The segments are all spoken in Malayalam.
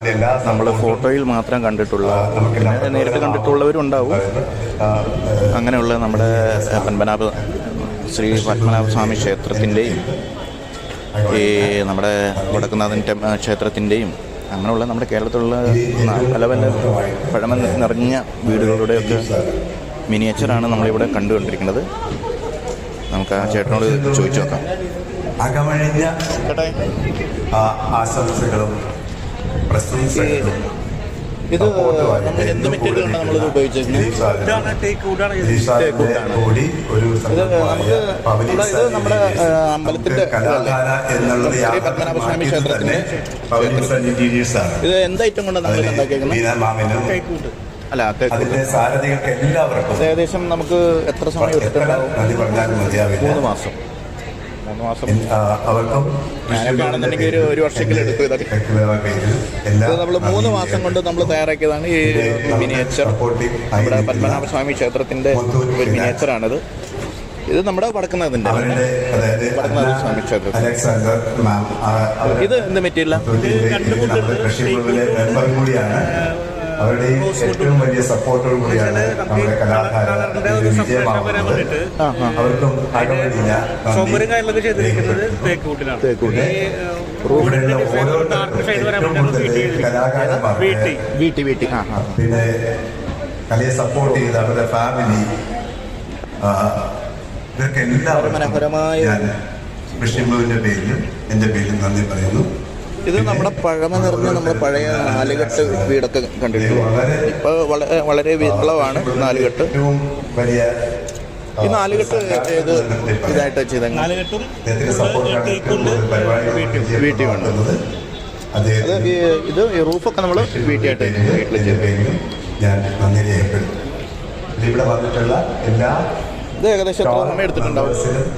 നമ്മൾ ഫോട്ടോയിൽ മാത്രം കണ്ടിട്ടുള്ള, നേരിട്ട് കണ്ടിട്ടുള്ളവരുണ്ടാവും. അങ്ങനെയുള്ള നമ്മുടെ പത്മനാഭ ശ്രീ പത്മനാഭ സ്വാമി ക്ഷേത്രത്തിൻ്റെയും ഈ നമ്മുടെ വടക്കുന്നാഥൻ ക്ഷേത്രത്തിൻ്റെയും അങ്ങനെയുള്ള നമ്മുടെ കേരളത്തിലുള്ള പല പല പഴമ നിറഞ്ഞ വീടുകളുടെയൊക്കെ മിനിയേച്ചറാണ് നമ്മളിവിടെ കണ്ടുകൊണ്ടിരിക്കുന്നത്. നമുക്ക് ആ ചേട്ടനോട് ചോദിച്ചു നോക്കാം. ആശംസകളും ഇത് എന്ത് മെറ്റീരിയലാണ് നമ്മളിത് ഉപയോഗിച്ചിരിക്കുന്നത്? ഇത് നമ്മുടെ അമ്പലത്തിന്റെ പത്മനാഭസ്വാമി ക്ഷേത്രത്തിന്റെ ഇത് എന്ത് ഐറ്റം കൊണ്ടാണ് നമ്മൾ ഉണ്ടാക്കിയേക്കുന്നത്? അല്ല, സാരഥികൾക്ക് എല്ലാവർക്കും ഏകദേശം നമുക്ക് എത്ര സമയം എടുത്തിട്ടുണ്ടാവും? 3 മാസം. അവർക്കും ഞാനൊക്കെയാണെന്നുണ്ടെങ്കിൽ ഒരു വർഷമെങ്കിലും എടുക്കും. ഇതൊക്കെ ഇത് നമ്മൾ 3 മാസം കൊണ്ട് നമ്മൾ തയ്യാറാക്കിയതാണ് ഈ മിനിയേച്ചർ. നമ്മുടെ പത്മനാഭസ്വാമി ക്ഷേത്രത്തിന്റെ ഒരു മിനിയേച്ചറാണിത്. ഇത് നമ്മുടെ വടക്കുന്നാഥിന്റെ സ്വാമി ക്ഷേത്രം. ഇത് എന്ത് മെറ്റീരിയലാണ്? അവരുടെയും ഏറ്റവും വലിയ സപ്പോർട്ടോട് കൂടിയാണ് നമ്മുടെ കലാകാരന്റെ വിജയമാവുന്നത്. അവർക്കും അകമഴിഞ്ഞ പിന്നെ കലയെ സപ്പോർട്ട് ചെയ്ത് അവരുടെ ഫാമിലി, ഇവർക്ക് എല്ലാവരും ഞാൻ വിഷ്ണുവിന്റെ പേരിലും എന്റെ പേരിലും നന്ദി പറയുന്നു. ഇത് നമ്മുടെ പഴമ നിറഞ്ഞ നമ്മുടെ പഴയ നാലുകെട്ട് വീടൊക്കെ കണ്ടിട്ടുള്ളൂ. ഇപ്പോൾ വളരെ വിപ്ലവമാണ് നാലുകെട്ട്. ഈ നാലുകെട്ട് ഏത് ഇതായിട്ട് ചെയ്ത വീട്ടിൽ വേണ്ടത് അത് ഇത് റൂഫൊക്കെ നമ്മൾ വീട്ടിലായിട്ട് വീട്ടിൽ ചെയ്ത് ഞാൻ നന്ദി രേഖപ്പെടുത്തുന്നു. ഇവിടെ വന്നിട്ടുള്ള എല്ലാ ഇത് ഏകദേശം എത്ര സമയം എടുത്തിട്ടുണ്ടാവും?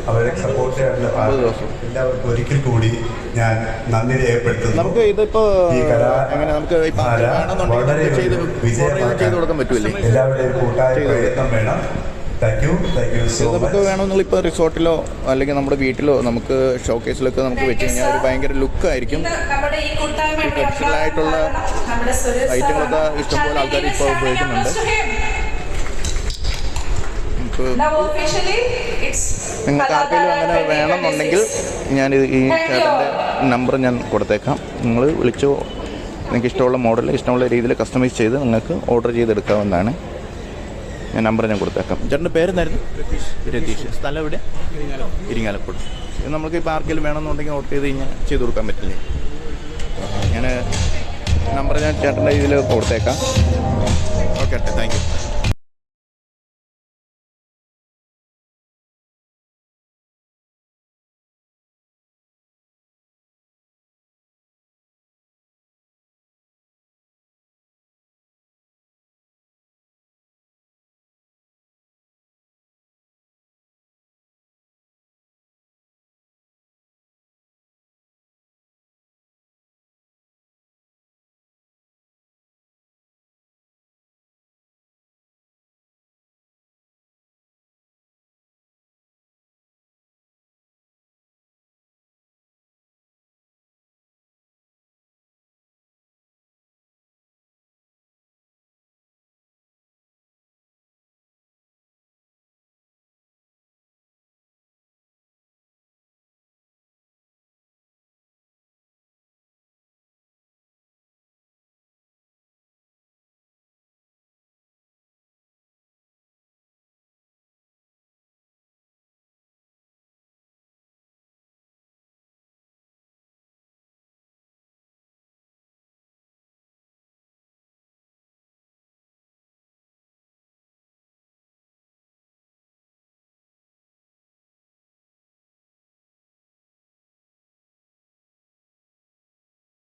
അവരെ സപ്പോർട്ട് ചെയ്യാനുള്ള എല്ലാവർക്കും ഒരിക്കൽ കൂടി ഞാൻ നന്ദി രേഖപ്പെടുത്തുന്നു. നമുക്ക് ഇതിപ്പോ എങ്ങനെ നമുക്ക് ചെയ്ത് കൊടുക്കാൻ പറ്റൂല്ലേ? എല്ലാവരുടെയും കൂട്ടായ പ്രയത്നം വേണം. നമുക്ക് വേണമെന്നുള്ള ഇപ്പോൾ റിസോർട്ടിലോ അല്ലെങ്കിൽ നമ്മുടെ വീട്ടിലോ നമുക്ക് ഷോക്കേസിലൊക്കെ നമുക്ക് വെച്ച് കഴിഞ്ഞാൽ ഒരു ഭയങ്കര ലുക്കായിരിക്കും. ട്രഡീഷണൽ ആയിട്ടുള്ള ഐറ്റങ്ങളൊക്കെ ഇഷ്ടംപോലെ ആൾക്കാർ ഇപ്പോൾ ഉപയോഗിക്കുന്നുണ്ട്. നിങ്ങൾക്ക് ആർക്കെങ്കിലും അങ്ങനെ വേണമെന്നുണ്ടെങ്കിൽ ഞാൻ ഈ ചേട്ടൻ്റെ നമ്പർ ഞാൻ കൊടുത്തേക്കാം. നിങ്ങൾ വിളിച്ചോ. നിങ്ങൾക്ക് ഇഷ്ടമുള്ള മോഡൽ ഇഷ്ടമുള്ള രീതിയിൽ കസ്റ്റമൈസ് ചെയ്ത് നിങ്ങൾക്ക് ഓർഡർ ചെയ്തെടുക്കാവുന്നതാണ്. ഞാൻ നമ്പർ ഞാൻ കൊടുത്തേക്കാം. ചേട്ടൻ്റെ പേരെന്തായിരുന്നു? രതീഷ്. സ്ഥലം എവിടെ? ഇരിങ്ങാലക്കുട. ഇത് നമുക്ക് ഇപ്പോൾ ആർക്കെങ്കിലും വേണമെന്നുണ്ടെങ്കിൽ ഓർഡർ ചെയ്ത് കഴിഞ്ഞാൽ ചെയ്ത് കൊടുക്കാൻ പറ്റില്ലേ? ഞാൻ നമ്പർ ഞാൻ ചേട്ടൻ്റെ ഇതിൽ കൊടുത്തേക്കാം. Okay, thank you.